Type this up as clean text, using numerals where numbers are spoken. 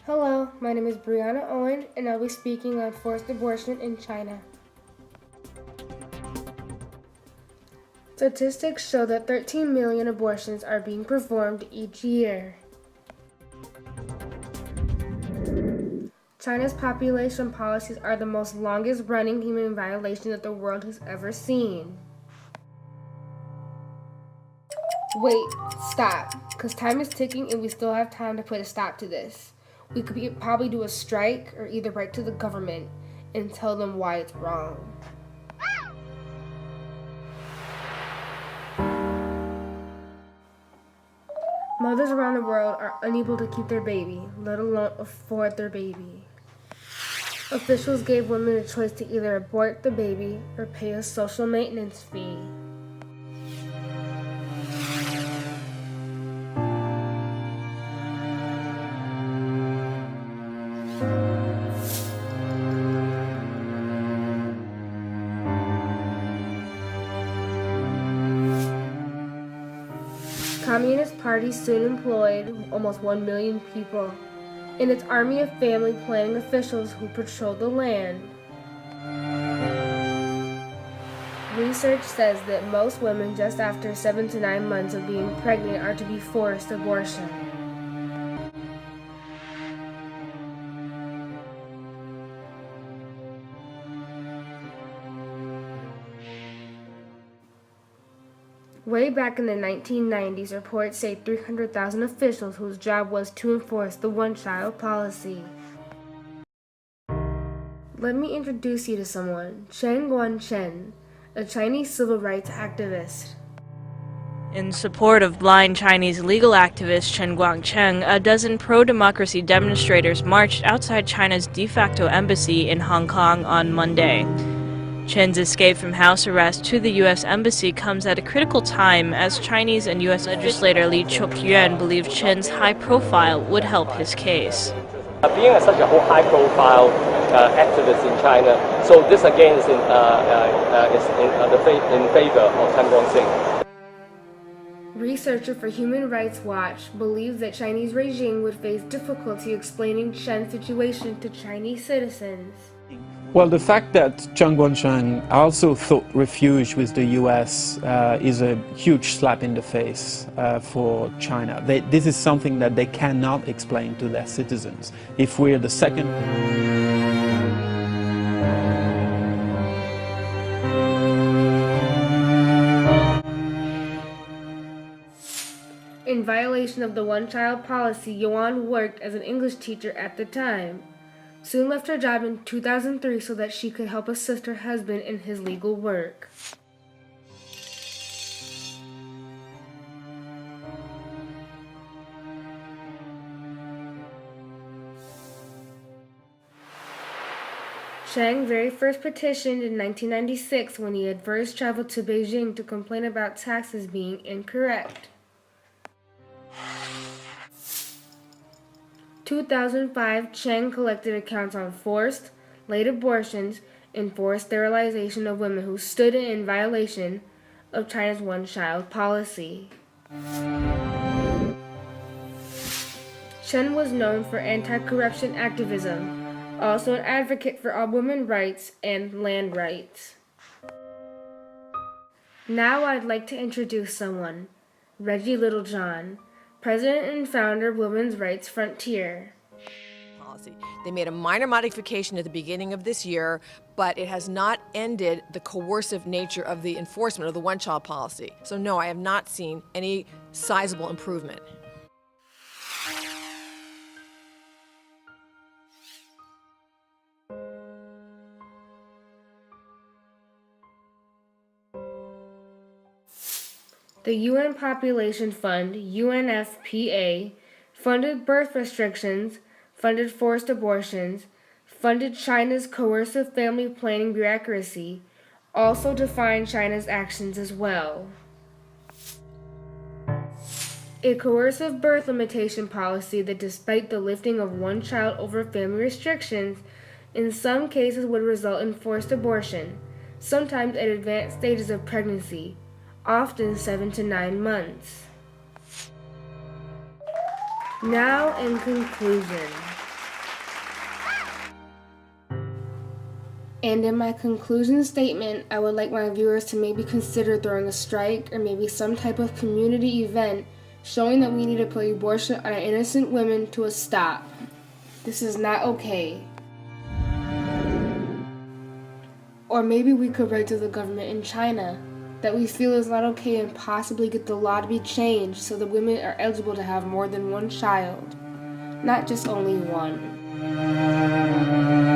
Hello, my name is Brianna Owen, and I'll be speaking on forced abortion in China. Statistics show that 13 million abortions are being performed each year. China's population policies are the most longest-running human violation that the world has ever seen. Wait, stop, because time is ticking and we still have time to put a stop to this. We could probably do a strike or either write to the government and tell them why it's wrong. Mothers around the world are unable to keep their baby, let alone afford their baby. Officials gave women a choice to either abort the baby or pay a social maintenance fee. Communist Party soon employed almost 1 million people in its army of family planning officials who patrolled the land. Research says that most women just after 7 to 9 months of being pregnant are to be forced abortion. Way back in the 1990s, reports say 300,000 officials whose job was to enforce the one-child policy. Let me introduce you to someone, Chen Guangchen, a Chinese civil rights activist. In support of blind Chinese legal activist Chen Guangcheng, a dozen pro-democracy demonstrators marched outside China's de facto embassy in Hong Kong on Monday. Chen's escape from house arrest to the U.S. Embassy comes at a critical time as Chinese and U.S. legislator Li Chuk-yuan believed Chen's high profile would help his case. Being such a high-profile activist in China, so this again is in favor of Chen Guangcheng. Researcher for Human Rights Watch believes that Chinese regime would face difficulty explaining Chen's situation to Chinese citizens. Well, the fact that Chen Guangcheng also sought refuge with the US is a huge slap in the face for China. This is something that they cannot explain to their citizens. If we're the second... In violation of the one-child policy, Yuan worked as an English teacher at the time. Soon left her job in 2003 so that she could help assist her husband in his legal work. Chang very first petitioned in 1996 when he had first traveled to Beijing to complain about taxes being incorrect. 2005, Cheng collected accounts on forced, late abortions, and forced sterilization of women who stood in violation of China's one-child policy. Chen was known for anti-corruption activism, also an advocate for all women's rights and land rights. Now I'd like to introduce someone, Reggie Littlejohn, President and founder of Women's Rights Frontier. They made a minor modification at the beginning of this year, but it has not ended the coercive nature of the enforcement of the one-child policy. So no, I have not seen any sizable improvement. The UN Population Fund, UNFPA, funded birth restrictions, funded forced abortions, funded China's coercive family planning bureaucracy, also defined China's actions as well. A coercive birth limitation policy that, despite the lifting of one child over family restrictions, in some cases would result in forced abortion, sometimes at advanced stages of pregnancy, often 7 to 9 months. Now, in conclusion, And in my conclusion statement, I would like my viewers to maybe consider throwing a strike or maybe some type of community event showing that we need to put abortion on innocent women to a stop. This is not okay. Or maybe we could write to the government in China that we feel is not okay and possibly get the law to be changed so that women are eligible to have more than one child, not just only one.